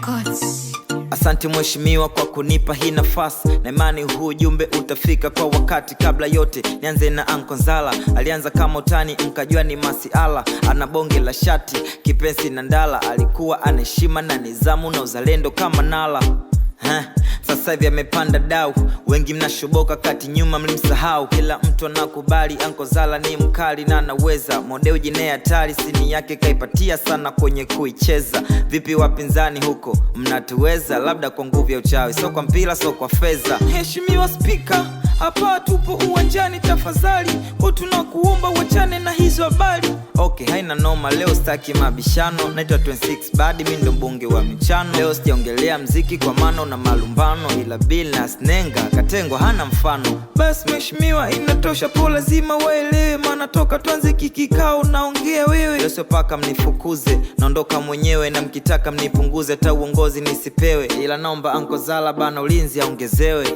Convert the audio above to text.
Records. Asante mheshimiwa kwa kunipa hii nafasi, na imani huu ujumbe utafika kwa wakati. Kabla yote nianze na Uncle Nzala. Alianza kama utani mkajua ni masiala, ana bonge la shati, kipenzi na ndala. Alikuwa anaheshima na nizamu na uzalendo kama Nala. Sasa hivi amepanda dau, wengi mnashoboka kati nyuma mlimsahau. Kila mtu anakubali Uncle Nzala ni mkali na anaweza. Modeo jine hatari, sini yake kaipatia sana kwenye kuicheza. Vipi wapinzani huko, mnatuweza? Labda kwa nguvu ya uchawi, so kwa mpira, so kwa fedha. Mheshimiwa Speaker, hapa tupo uwanjani, tafadhali tunakuomba wachane na hizo habari. Okay, haina noma, leo staki mabishano. Naitwa 26 badi, mimi ndo mbunge wa michano. Leo sijaongelea mziki kwa maana na malumbano, ila Billnass Nenga Katengo hana mfano. Bas mheshimiwa, inatosha, po lazima waelewe, maana toka tuanze kikikao naongea wewe. Leo sio paka mnifukuze, naondoka mwenyewe, na mkitaka mnipunguze hata uongozi nisipewe. Ila naomba Uncle Nzala bana, ulinzi aongezewe.